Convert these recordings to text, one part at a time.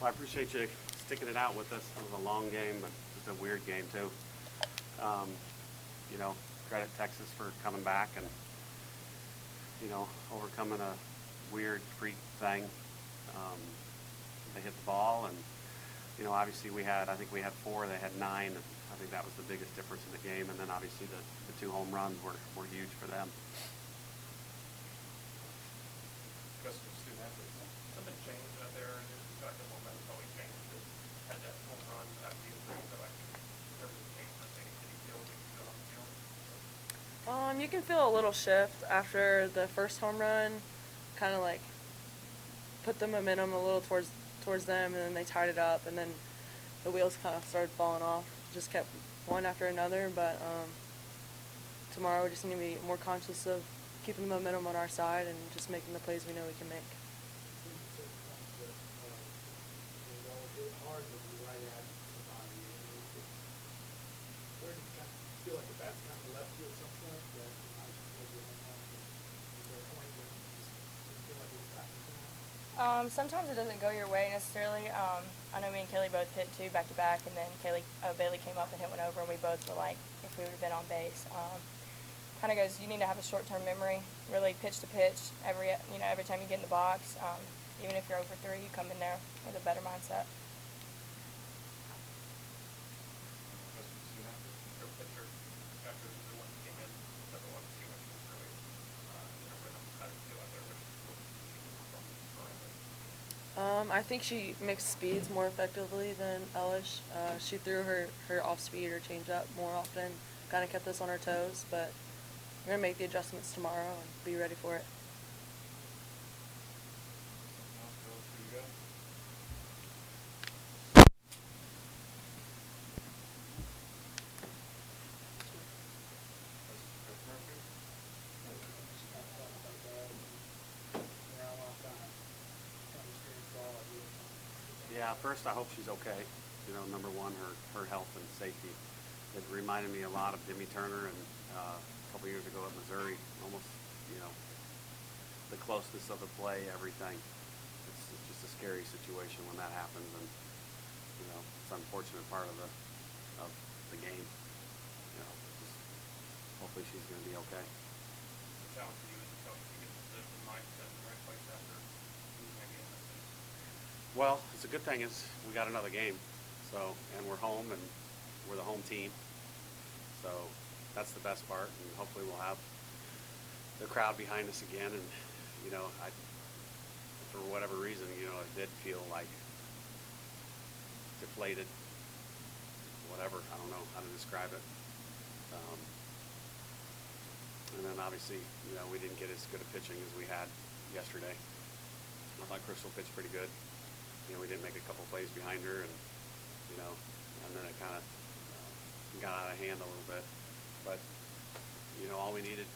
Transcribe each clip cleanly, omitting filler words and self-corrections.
Well, I appreciate you sticking it out with us. It was a long game, but it's a weird game too. Um, you know, credit Texas for coming back and overcoming a weird freak thing. Um, they hit the ball, and obviously I think we had 4. They had 9. And I think that was the biggest difference in the game. And then obviously the 2 home runs were huge for them. Something changed out there, and it got the momentum always changed. It had that home run after the injury, so I think everything changed. I think it feels like you go on the field. You can feel a little shift after the first home run, kind of like put the momentum a little towards them, and then they tied it up, and then the wheels kind of started falling off. Just kept one after another, but tomorrow we just need to be more conscious of keeping the momentum on our side and just making the plays we know we can make. Hard when you're right at somebody. Where do you kind of feel like the bat's kind of left you at some point that you might maybe is there a point where you just feel like it's back to now? Sometimes it doesn't go your way necessarily. I know me and Kaylee both hit 2 back to back, and then Bailey came up and hit one over, and we both were like, if we would have been on base. Kind of goes, you need to have a short-term memory, really pitch to pitch every time you get in the box. Even if you're over 3, you come in there with a better mindset. I think she mixed speeds more effectively than Elish. She threw her off speed or change up more often, kind of kept us on our toes, but we're going to make the adjustments tomorrow and be ready for it. Yeah, first I hope she's okay. Number one, her health and safety. It reminded me a lot of Demi Turner and a couple years ago at Missouri. Almost, the closeness of the play, everything. It's just a scary situation when that happens, and it's an unfortunate part of the game. Just hopefully she's going to be okay. The challenge for you as a coach to get the mindset in the right place after losing a game like this. Well, it's a good thing is we got another game, and we're home and we're the home team, so that's the best part. And hopefully we'll have the crowd behind us again. And for whatever reason, it did feel like deflated. Whatever, I don't know how to describe it. And then obviously, we didn't get as good a pitching as we had yesterday. I thought Crystal pitched pretty good. We didn't make a couple plays behind her, and then it kind of got out of hand a little bit. But all we needed,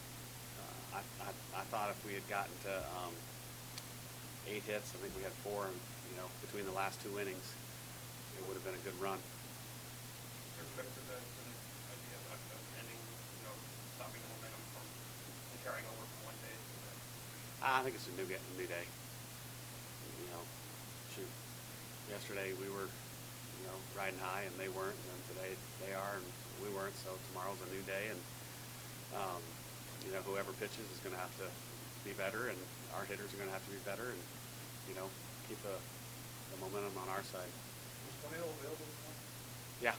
I thought if we had gotten to 8 hits, I think we had 4, and between the last 2 innings, it would have been a good run. There's better to the idea of ending, stopping the momentum from carrying over from one day to the next. I think it's a new day. Shoot. Yesterday we were, riding high, and they weren't, and then today they are, and we weren't. So tomorrow's a new day, and whoever pitches is going to have to be better, and our hitters are going to have to be better, and keep the momentum on our side. Was tornado available this morning? Yeah.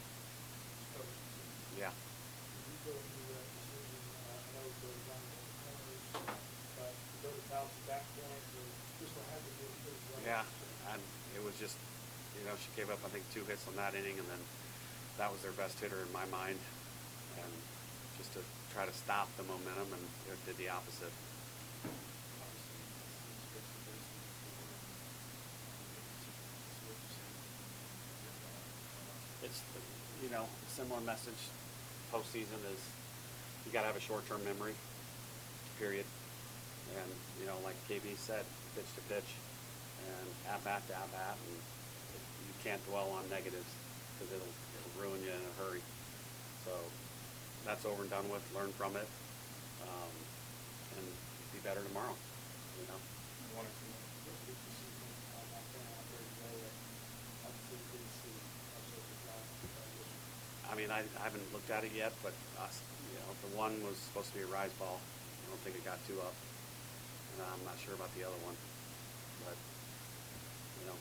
Yeah. Did you go into that decision? I know it goes down the corners, but to go to bounce back points, or just what had to do with it? Yeah, and it was just, she gave up, I think, 2 hits on that inning, and then that was their best hitter in my mind, and just to try to stop the momentum, and it did the opposite. It's, similar message postseason is you got to have a short-term memory, period. And, like KB said, pitch to pitch and at-bat to at-bat, and you can't dwell on negatives because it'll ruin you in a hurry. So that's over and done with. Learn from it, and be better tomorrow. One or two mean, I haven't looked at it yet, but, you know, the one was supposed to be a rise ball. I don't think it got two up. And I'm not sure about the other one. But, you know,